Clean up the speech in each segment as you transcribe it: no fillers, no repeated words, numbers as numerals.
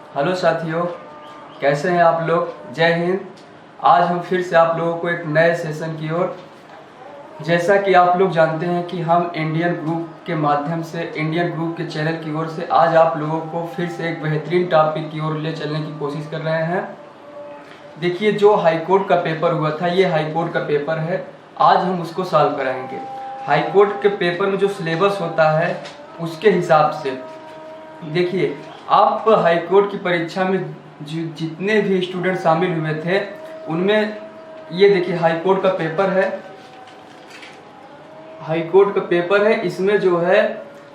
Hello साथियों, कैसे हैं आप लोग। जय हिंद। आज हम फिर से आप लोगों को एक नए सेशन की ओर, जैसा कि आप लोग जानते हैं कि हम इंडियन ग्रुप के माध्यम से, इंडियन ग्रुप के चैनल की ओर से आज आप लोगों को फिर से एक बेहतरीन टॉपिक की ओर ले चलने की कोशिश कर रहे हैं। देखिए, जो हाई कोर्ट का पेपर हुआ था, ये हाई कोर्ट का पेपर है। आज हम उसको सॉल्व कराएंगे। हाई कोर्ट के पेपर में जो सिलेबस होता है उसके हिसाब से देखिए, आप हाई कोर्ट की परीक्षा में जितने भी स्टूडेंट शामिल हुए थे उनमें ये देखिए हाई कोर्ट का पेपर है। हाई कोर्ट का पेपर है, इसमें जो है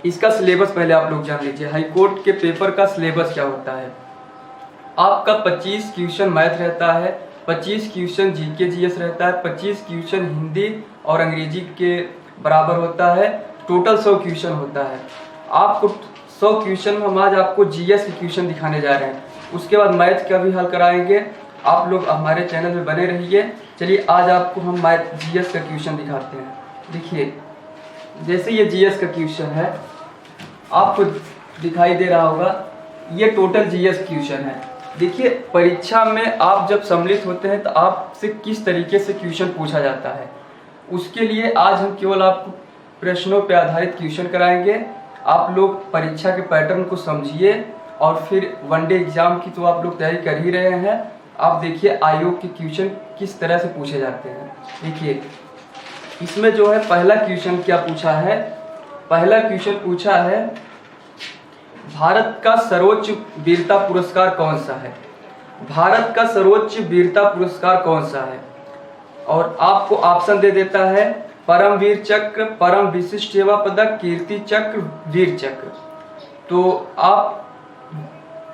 इसका सिलेबस पहले आप लोग जान लीजिए। हाई कोर्ट के पेपर का सिलेबस क्या होता है। आपका 25 क्वेश्चन मैथ रहता है, 25 क्वेश्चन जीके जीएस रहता है, 25 क्वेश्चन हिंदी और अंग्रेजी के बराबर होता है। टोटल 100 क्वेश्चन होता है। आपको 100 क्वेश्चन में हम आज आपको जीएस के क्वेश्चन दिखाने जा रहे हैं। उसके बाद मैथ का भी हल कराएंगे। आप लोग हमारे चैनल में बने रहिए। चलिए, आज आपको हम मैथ जीएस का क्वेश्चन दिखाते हैं। देखिए, जैसे ये जीएस का क्वेश्चन है, आपको दिखाई दे रहा होगा, ये टोटल जीएस क्वेश्चन है। देखिए, परीक्षा में आप जब सम्मिलित होते हैं तो आपसे किस तरीके से क्वेश्चन पूछा जाता है, उसके लिए आज हम केवल आपको प्रश्नों पर आधारित क्वेश्चन कराएंगे। आप लोग परीक्षा के पैटर्न को समझिए और फिर वनडे एग्जाम की तो आप लोग तैयारी कर ही रहे हैं। आप देखिए आयोग के क्वेश्चन किस तरह से पूछे जाते हैं। देखिए, इसमें जो है पहला क्वेश्चन क्या पूछा है। पहला क्वेश्चन पूछा है, भारत का सर्वोच्च वीरता पुरस्कार कौन सा है। भारत का सर्वोच्च वीरता पुरस्कार कौन सा है, और आपको ऑप्शन दे देता है परमवीर चक्र, परम विशिष्ट सेवा पदक, कीर्ति चक्र, वीर चक्र। तो आप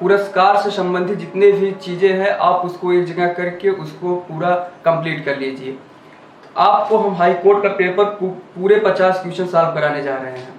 पुरस्कार से संबंधित जितने भी चीजें हैं आप उसको एक जगह करके उसको पूरा कंप्लीट कर लीजिए। आपको हम हाई कोर्ट का पेपर पूरे 50 क्वेश्चन सॉल्व कराने जा रहे हैं।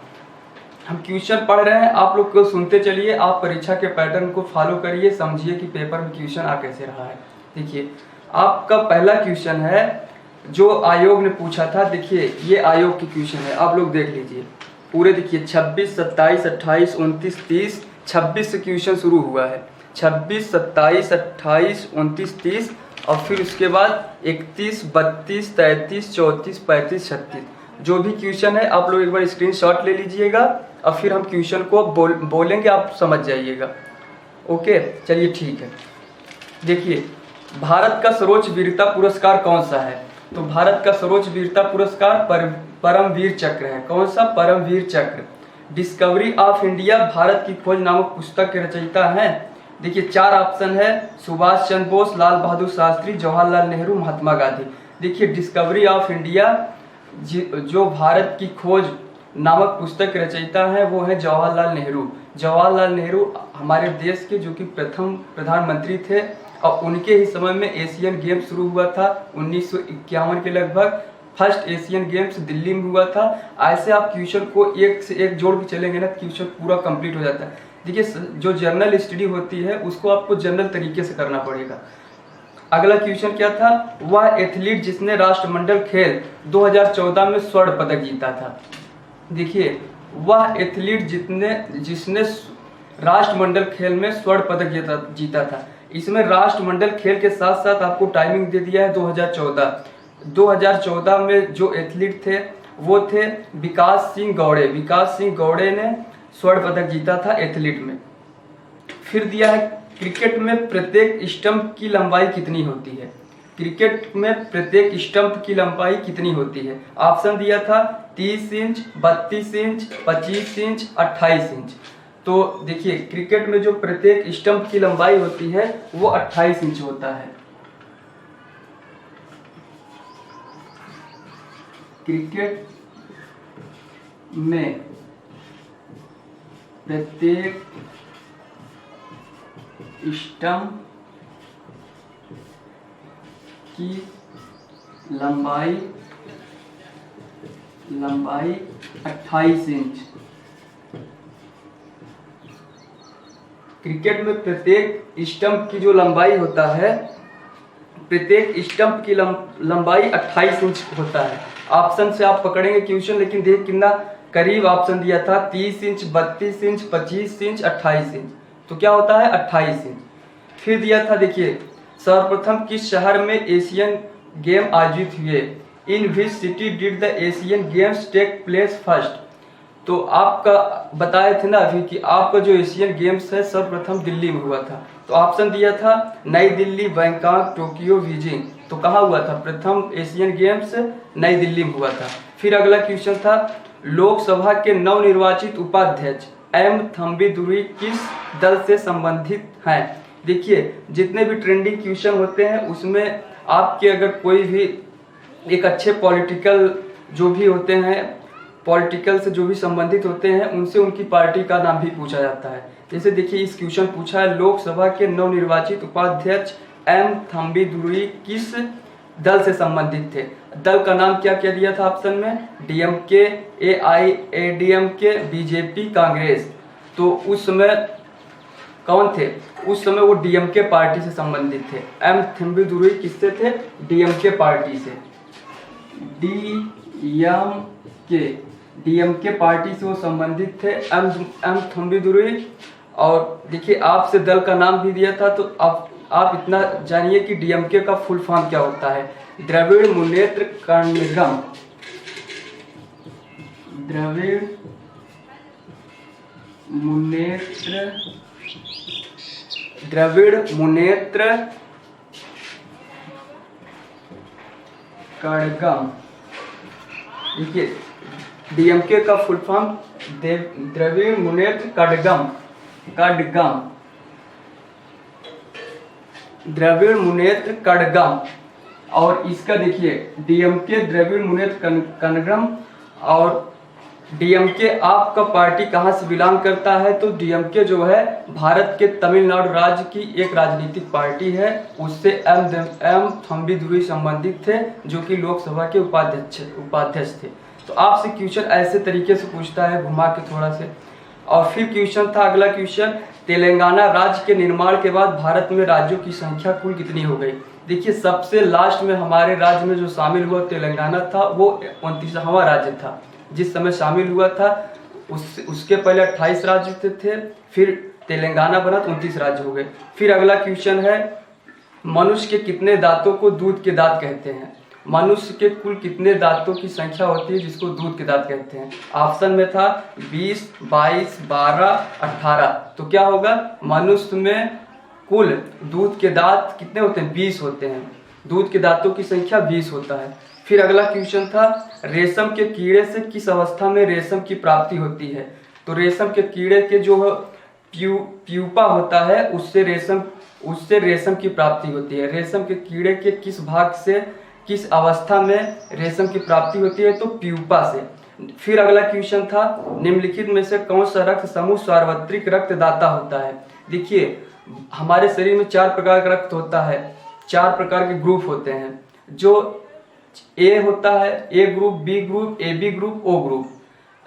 हम क्वेश्चन पढ़ रहे हैं, आप लोग को सुनते चलिए। आप परीक्षा के पैटर्न को फॉलो करिए, समझिए कि पेपर में क्वेश्चन आ कैसे रहा है। देखिए, आपका पहला क्वेश्चन है जो आयोग ने पूछा था। देखिए, ये आयोग की क्वेश्चन है, आप लोग देख लीजिए पूरे। देखिए 26, 27, 28, 29, 30, 26 से क्वेश्चन शुरू हुआ है। 26, 27, 28, 29, 30 और फिर उसके बाद 31, 32, 33, 34, 35, 36 जो भी क्वेश्चन है आप लोग एक बार स्क्रीनशॉट ले लीजिएगा और फिर हम क्वेश्चन को बोलेंगे, आप समझ जाइएगा। ओके, चलिए ठीक है। देखिए, भारत का सर्वोच्च वीरता पुरस्कार कौन सा है। तो भारत का सर्वोच्च वीरता पुरस्कार परमवीर चक्र है। कौन सा? परमवीर चक्र। डिस्कवरी ऑफ इंडिया, भारत की खोज नामक पुस्तक के रचयिता हैं। देखिए 4 ऑप्शन है, सुभाष चंद्र बोस, लाल बहादुर शास्त्री, जवाहरलाल नेहरू, महात्मा गांधी। देखिए, डिस्कवरी ऑफ इंडिया जो भारत की खोज नामक पुस्तक के रचयिता है वो है जवाहरलाल नेहरू। जवाहरलाल नेहरू हमारे देश के जो कि प्रथम प्रधानमंत्री थे और उनके ही समय में एशियन गेम्स शुरू हुआ था 1951 के लगभग। फर्स्ट एशियन गेम्स दिल्ली में हुआ था। ऐसे आप क्वेश्चन को एक से एक जोड़ के चलेंगे ना, क्वेश्चन पूरा कंप्लीट हो जाता है। देखिए, जो जर्नल स्टडी होती है उसको आपको जनरल तरीके से करना पड़ेगा। अगला क्वेश्चन क्या था, वह एथलीट जिसने राष्ट्रमंडल खेल 2014 में स्वर्ण पदक जीता था। देखिए, वह एथलीट जिसने राष्ट्रमंडल खेल में स्वर्ण पदक जीता था। इसमें राष्ट्रमंडल खेल के साथ साथ आपको टाइमिंग दे दिया है 2014। 2014 में जो एथलीट थे वो थे विकास सिंह गौड़े। विकास सिंह गौड़े ने स्वर्ण पदक जीता था एथलीट में। फिर दिया है, क्रिकेट में प्रत्येक स्टंप की लंबाई कितनी होती है। क्रिकेट में प्रत्येक स्टंप की लंबाई कितनी होती है। ऑप्शन दिया था 30 इंच, 32 इंच, 25 इंच, 28 इंच। तो देखिए, क्रिकेट में जो प्रत्येक स्टंप की लंबाई होती है वो 28 इंच होता है। क्रिकेट में प्रत्येक स्टंप की लंबाई 28 इंच। क्रिकेट में प्रत्येक स्टंप की जो लंबाई होता है, प्रत्येक स्टंप की लंबाई 28 इंच होता है। ऑप्शन से आप पकड़ेंगे क्वेश्चन, लेकिन देख कितना करीब ऑप्शन दिया था, 30 इंच, 32 इंच, 25 इंच, 28 इंच। तो क्या होता है 28 इंच। फिर दिया था देखिए, सर्वप्रथम किस शहर में एशियन गेम आयोजित हुए, in which city did the Asian games take place first. तो आपका बताए थे ना अभी कि आपका जो एशियन गेम्स है सर्वप्रथम दिल्ली में हुआ था। तो ऑप्शन दिया था नई दिल्ली, बैंकॉक, टोक्यो, बीजिंग। तो कहाँ हुआ था प्रथम एशियन गेम्स? नई दिल्ली में हुआ था। फिर अगला क्वेश्चन था, लोकसभा के नवनिर्वाचित उपाध्यक्ष एम थम्बीदुरई किस दल से संबंधित हैं? देखिए, जितने भी ट्रेंडिंग क्वेश्चन होते हैं उसमें आपके अगर कोई भी एक अच्छे पॉलिटिकल जो भी होते हैं, पॉलिटिकल से जो भी संबंधित होते हैं, उनसे उनकी पार्टी का नाम भी पूछा जाता है। जैसे देखिए इस क्वेश्चन पूछा है, लोकसभा के नवनिर्वाचित उपाध्यक्ष एम थम्बीदुरई किस दल से संबंधित थे? दल का नाम क्या क्या दिया था ऑप्शन में? DMK, AIADMK, BJP, Congress. तो उस समय कौन थे? उस समय वो डीएमके पार्टी से संबंधित थे। एम थम्बीदुरई किससे थे? डीएमके पार्टी से। डीएमके पार्टी से वो संबंधित थे एम थम्बीदुरई। और देखिए आपसे दल का नाम भी दिया था, तो आप इतना जानिए कि डीएमके का फुल फॉर्म क्या होता है? द्रविड़ मुनेत्र कड़गम। द्रविड़ मुनेत्र कड़गम। देखिए डीएमके का फुल फॉर्म द्रविड़ मुनेत्र कड़गम। द्रविड़ मुनेत्र कड़गम। और इसका देखिए डीएमके द्रविड़ मुनेत्र कड़गम। और डीएमके आपका पार्टी कहाँ से बिलोंग करता है? तो डीएमके जो है भारत के तमिलनाडु राज्य की एक राजनीतिक पार्टी है। उससे एम थम्बीदुरई संबंधित थे, जो कि लोकसभा के उपाध्यक्ष थे। तो आपसे क्वेश्चन ऐसे तरीके से पूछता है, घुमा के थोड़ा से। और फिर क्वेश्चन था अगला क्वेश्चन, तेलंगाना राज्य के निर्माण के बाद भारत में राज्यों की संख्या कुल कितनी हो गई? देखिए सबसे लास्ट में हमारे राज्य में जो शामिल हुआ तेलंगाना था, वो 29वां राज्य था जिस समय शामिल हुआ था। उसके पहले 28 राज्य थे, फिर तेलंगाना बना तो 29 राज्य हो गए। फिर अगला क्वेश्चन है, मनुष्य के कितने दांतों को दूध के दांत कहते हैं? मनुष्य के कुल कितने दांतों की संख्या होती है जिसको दूध के दांत कहते हैं? ऑप्शन में था 20, 22, 12, 18। तो क्या होगा? मनुष्य में कुल दूध के दांत कितने होते हैं? 20 होते हैं। दूध के दांतों की संख्या 20 होता है। फिर अगला क्वेश्चन था, रेशम के कीड़े से किस अवस्था में रेशम की प्राप्ति होती है? तो रेशम के कीड़े के जो प्यूपा होता है उससे रेशम की प्राप्ति होती है। रेशम के कीड़े के किस भाग से, किस अवस्था में रेशम की प्राप्ति होती है? तो प्यूपा से। फिर अगला क्वेश्चन था, निम्नलिखित में से कौन सा रक्त समूह सार्वत्रिक रक्तदाता होता है? देखिए हमारे शरीर में 4 प्रकार का रक्त होता है, 4 प्रकार के ग्रुप होते हैं। जो ए होता है, A group, B group, A B group, O group.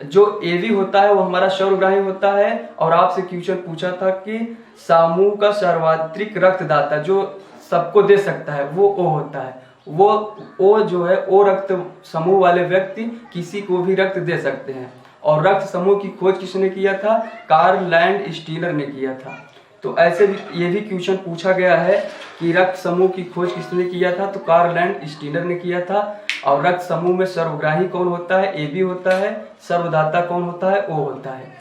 जो ए बी होता है वो हमारा सर्वग्राही होता है। और आपसे क्वेश्चन पूछा था कि समूह का सर्वात्रिक रक्तदाता जो सबको दे सकता है वो ओ होता है। वो ओ जो है, ओ रक्त समूह वाले व्यक्ति किसी को भी रक्त दे सकते हैं। और रक्त समूह की खोज किसने किया था? कार्ल लैंडस्टीनर ने किया था। तो ऐसे भी ये भी क्वेश्चन पूछा गया है कि रक्त समूह की खोज किसने किया था? तो कार्ल लैंडस्टीनर ने किया था। और रक्त समूह में सर्वग्राही कौन होता है? ए बी होता है। सर्वदाता कौन होता है? ओ होता है।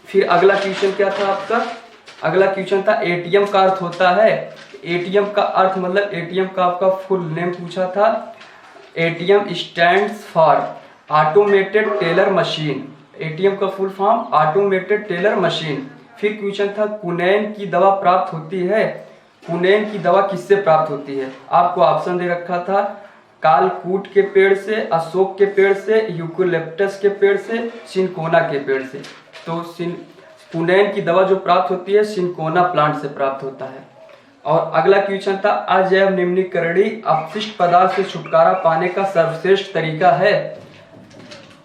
फिर अगला क्वेश्चन क्या था आपका? अगला क्वेश्चन था एटीएम का अर्थ होता है। एटीएम का अर्थ मतलब एटीएम का आपका फुल नेम पूछा था। ATM stands for automated teller machine. ATM का full form automated teller machine. फिर क्वेश्चन था, कुनैन की दवा प्राप्त होती है। कुनैन की दवा किससे प्राप्त होती है? आपको ऑप्शन दे रखा था, कालकूट के पेड़ से, अशोक के पेड़ से, यूकेलिप्टस के पेड़ से, सिनकोना के पेड़ से। तो कुनैन की दवा जो प्राप्त होती है सिनकोना प्लांट से प्राप्त होता है। और अगला क्वेश्चन था, अजैव निम्नीकरणीय अपशिष्ट पदार्थ से छुटकारा पाने का सर्वश्रेष्ठ तरीका है।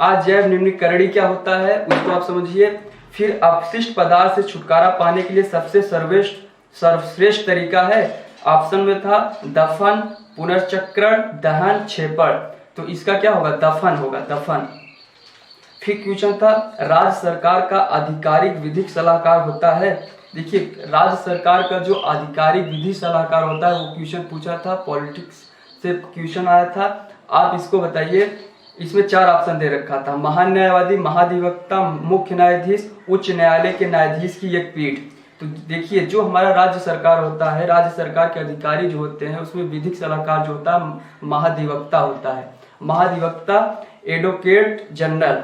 अजैव निम्नीकरणीय क्या होता है उसको आप समझिए। फिर अपशिष्ट पदार्थ से छुटकारा पाने के लिए सबसे सर्वश्रेष्ठ तरीका है। ऑप्शन में था दफन, पुनर्चक्रण, दहन, छेपड़। तो इसका क्या होगा? दफन होगा, दफन। फिर क्वेश्चन था, राज्य सरकार का आधिकारिक विधिक सलाहकार होता है। देखिए राज्य सरकार का जो आधिकारिक विधि सलाहकार होता है वो क्वेश्चन पूछा था, पॉलिटिक्स से क्वेश्चन आया था। आप इसको बताइए। इसमें 4 ऑप्शन दे रखा था, महान न्यायवादी, महाधिवक्ता, मुख्य न्यायाधीश, उच्च न्यायालय के न्यायाधीश की एक पीठ। तो देखिए जो हमारा राज्य सरकार होता है, राज्य सरकार के अधिकारी जो होते हैं उसमें विधिक सलाहकार जो होता है महाधिवक्ता होता है। महाधिवक्ता advocate general,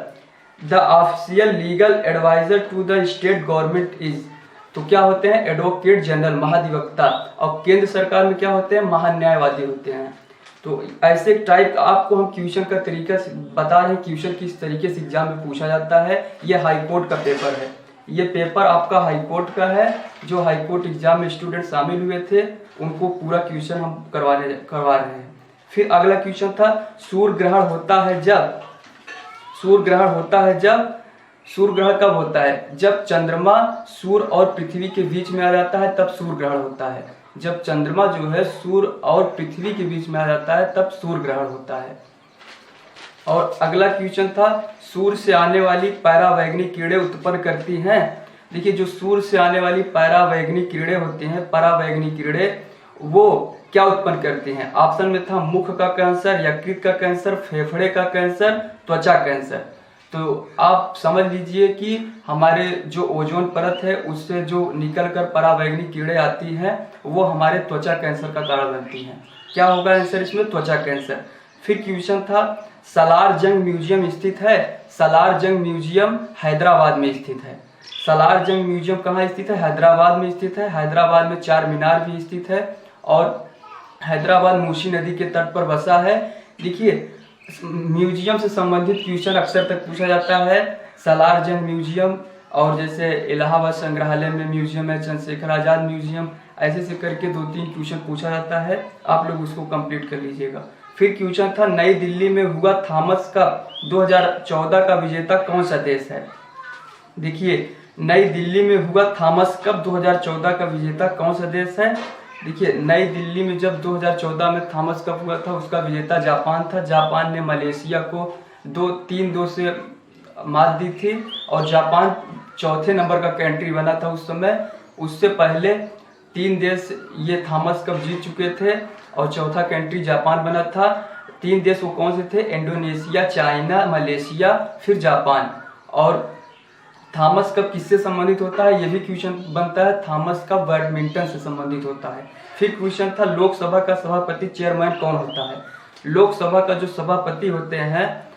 the official legal adviser to the state government is. तो क्या होते हैं? एडवोकेट जनरल, महाधिवक्ता। और केंद्र सरकार में क्या होते हैं? महान्यायवादी होते हैं। तो ऐसे टाइप आपको हम क्वेश्चन का तरीका बता रहे हैं, क्वेश्चन किस तरीके से एग्जाम में पूछा जाता है। ये हाई कोर्ट का पेपर है, ये पेपर आपका हाई कोर्ट का है। जो हाई कोर्ट एग्जाम में स्टूडेंट शामिल हुए थे उनको पूरा क्वेश्चन हम करवा रहे हैं। फिर अगला क्वेश्चन था, सूर्य ग्रहण होता है जब, सूर्य ग्रहण होता है जब, सूर्य ग्रहण कब होता है? जब चंद्रमा सूर्य और पृथ्वी के बीच में आ जाता है तब सूर्य ग्रहण होता है। जब चंद्रमा जो है सूर्य और पृथ्वी के बीच में आ जाता है तब सूर्य ग्रहण होता है। और अगला क्वेश्चन था, सूर्य से आने वाली परावैंगनिक किरणें उत्पन्न करती हैं। देखिए जो सूर्य से आने वाली परावैंगनिक किरणें होती हैं, परावैंगनिक किरणें वो क्या उत्पन्न करती हैं? ऑप्शन में था मुख का कैंसर, यकृत का कैंसर, फेफड़े का कैंसर, त्वचा कैंसर। तो आप समझ लीजिए कि हमारे जो ओजोन परत है उससे जो निकलकर परावैंगनिक किरणें आती हैं वो हमारे त्वचा कैंसर का कारण बनती हैं। क्या होगा आंसर इसमें? त्वचा कैंसर। फिर क्वेश्चन था, सालार जंग म्यूजियम स्थित है। सालार जंग म्यूजियम हैदराबाद में स्थित है। सालार जंग म्यूजियम कहाँ स्थित है? हैदराबाद में स्थित है। हैदराबाद में चार मीनार भी स्थित है और हैदराबाद मूसी नदी के तट पर बसा है। देखिए म्यूजियम से संबंधित क्वेश्चन अक्सर तक पूछा जाता है। सालार जंग म्यूजियम और जैसे इलाहाबाद संग्रहालय में म्यूजियम है, चंद्रशेखर आजाद म्यूजियम, ऐसे से करके 2-3 क्वेश्चन पूछा जाता है। आप लोग उसको कंप्लीट कर लीजिएगा। फिर क्वेश्चन था, नई दिल्ली में हुआ थॉमस कप 2014 का विजेता कौन सा देश है? देखिए नई दिल्ली में हुआ थॉमस कप 2014 का विजेता कौन सा देश है? देखिए नई दिल्ली में जब 2014 में थॉमस कप हुआ था उसका विजेता जापान था। जापान ने मलेशिया को 3-2 से मात दी थी और जापान चौथे नंबर का कंट्री बना था उस समय। उससे पहले 3 देश ये थॉमस कप जीत चुके थे और चौथा कंट्री जापान बना था। 3 देश वो कौन से थे? इंडोनेशिया, चाइना, मलेशिया, फिर जापान। और थॉमस कप किससे संबंधित होता है? ये भी क्वेश्चन बनता है। थॉमस कप बैडमिंटन से संबंधित होता है। फिर क्वेश्चन था, लोकसभा का सभापति चेयरमैन कौन होता है? लोकसभा का जो सभापति होते हैं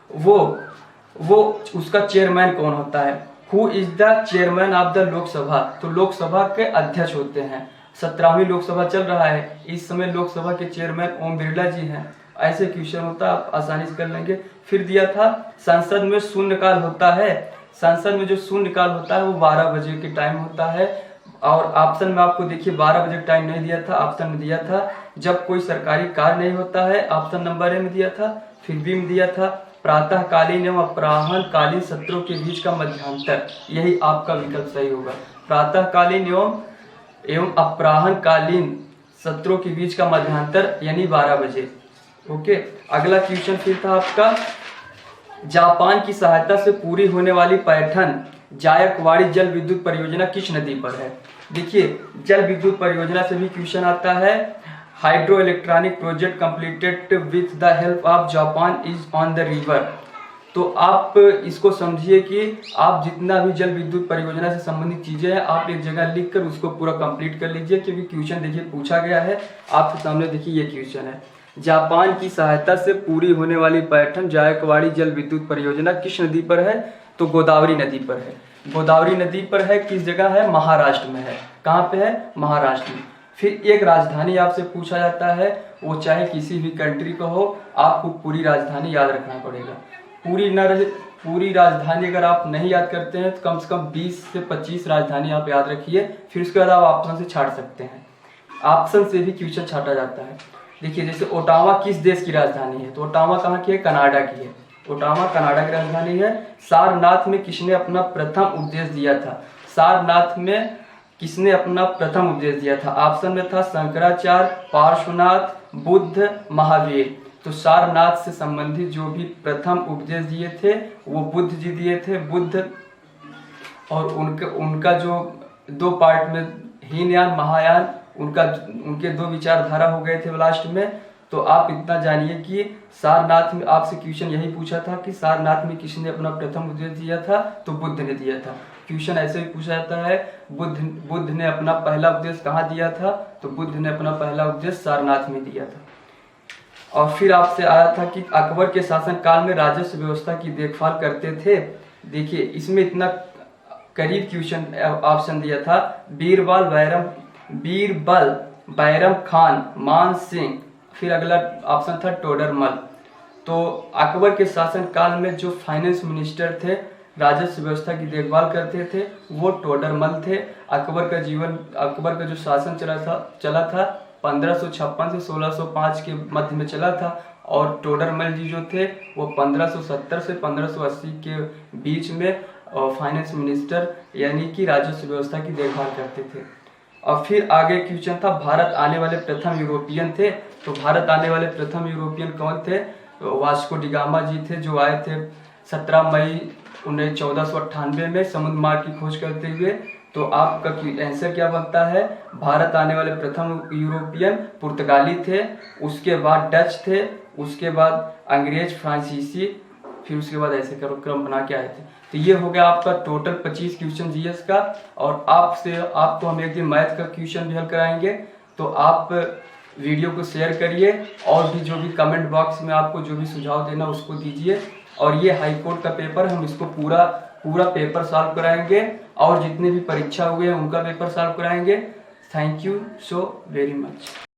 वो उसका चेयरमैन कौन होता है? Who is the chairman of the Lok Sabha? तो लोकसभा के अध्यक्ष होते हैं। 17वीं लोकसभा चल रहा है, इस समय लोकसभा के चेयरमैन ओम बिरला जी हैं। ऐसे क्वेश्चन होता है, आप आसानी से कर लेंगे। फिर दिया था, संसद में शून्यकाल होता है। संसद में जो शून्यकाल होता है वो 12 बजे के टाइम होता है। और ऑप्शन में आपको देखिए 12 बजे टाइम नहीं दिया था, ऑप्शन में दिया था जब कोई सरकारी कार्य नहीं होता है, ऑप्शन नंबर ए में दिया था। फिर बी में दिया था, प्रातःकालीन एवं अपराह्नकालीन सत्रों के बीच का मध्यांतर। यही आपका विकल्प सही होगा, प्रातःकालीन एवं अपराह्नकालीन सत्रों के बीच का मध्यांतर यानी 12 बजे। ओके, अगला क्वेश्चन फिर था आपका, जापान की सहायता से पूरी होने वाली पैठन जायकवाड़ी जल विद्युत परियोजना किस नदी पर है? देखिए जल विद्युत परियोजना से भी क्वेश्चन आता है। Hydro electronic project completed with the help of Japan is on the river. तो आप इसको समझिए कि आप जितना भी जल विद्युत परियोजना से संबंधित चीजें हैं आप एक जगह लिख कर उसको पूरा कंप्लीट कर लीजिए, क्योंकि क्वेश्चन देखिए पूछा गया है आपके सामने। देखिए ये क्वेश्चन है, जापान की सहायता से पूरी होने वाली पैठन जायकवाड़ी जल विद्युत परियोजना किस नदी पर है? तो गोदावरी नदी पर है। गोदावरी नदी पर है, किस जगह है? महाराष्ट्र में है। कहाँ पे है? महाराष्ट्र में। फिर एक राजधानी आपसे पूछा जाता है, वो चाहे किसी भी कंट्री का हो, आपको पूरी राजधानी याद रखना पड़ेगा। पूरी राजधानी अगर आप नहीं याद करते हैं तो कम से कम 20 से 25 राजधानी आप याद रखिए, फिर उसके बाद आप ऑप्शन से छाट सकते हैं। ऑप्शन से भी क्वेश्चन छाटा जाता है। देखिए जैसे ओटावा किस देश की राजधानी है? तो ओटावा कहाँ की है? कनाडा की है। ओटावा कनाडा की राजधानी है। सारनाथ में किसने अपना प्रथम उपदेश दिया था? सारनाथ में किसने अपना प्रथम उपदेश दिया था? ऑप्शन में था शंकराचार्य, पार्श्वनाथ, बुद्ध, महावीर। तो सारनाथ से संबंधित जो भी प्रथम उपदेश दिए थे वो बुद्ध जी दिए थे। बुद्ध और उनका जो दो पार्ट में, हीनयान महायान, उनके दो विचारधारा हो गए थे लास्ट में। तो आप इतना जानिए कि सारनाथ में आपसे क्वेश्चन यही पूछा था कि सारनाथ में किसने अपना प्रथम उपदेश दिया था, तो बुद्ध ने दिया था। क्वेश्चन ऐसे भी पूछा जाता है, बुद्ध ने अपना पहला उपदेश कहाँ दिया था, तो बुद्ध ने अपना पहला उपदेश सारनाथ में दिया था। और फिर आपसे आया था कि अकबर के शासन काल में राजस्व व्यवस्था की देखभाल करते थे। देखिए इसमें इतना करीब क्वेश्चन ऑप्शन दिया था, बीरबल बैरम खान मान सिंह, फिर अगला ऑप्शन था टोडरमल। तो अकबर के शासन काल में जो फाइनेंस मिनिस्टर थे, राजस्व व्यवस्था की देखभाल करते थे, वो टोडरमल थे। अकबर का जो शासन चला था 1556 से 1605 के मध्य में चला था। और टोडरमल जी जो थे वो 1570 से 1580 के बीच में फाइनेंस मिनिस्टर यानी कि राजस्व व्यवस्था की देखभाल करते थे। और फिर आगे क्वेश्चन था, भारत आने वाले प्रथम यूरोपियन थे। तो भारत आने वाले प्रथम यूरोपियन कौन थे, वास्को डी गामा जी थे, जो आए थे 17 मई 1498 में समुद्र मार्ग की खोज करते हुए। तो आपका आंसर क्या बनता है, भारत आने वाले प्रथम यूरोपियन पुर्तगाली थे, उसके बाद डच थे, उसके बाद अंग्रेज, फ्रांसीसी, फिर उसके बाद ऐसे क्रम बना के आए थे। तो ये हो गया आपका टोटल 25 क्वेश्चन जीएस का। और आपको हम एक दिन मैथ का क्वेश्चन भी हल कराएंगे। तो आप वीडियो को शेयर करिए और भी जो भी कमेंट बॉक्स में आपको जो भी सुझाव देना उसको दीजिए। और ये हाई कोर्ट का पेपर, हम इसको पूरा पेपर सॉल्व कराएंगे और जितने भी परीक्षा हुए हैं उनका पेपर सॉल्व कराएंगे। Thank you so very much.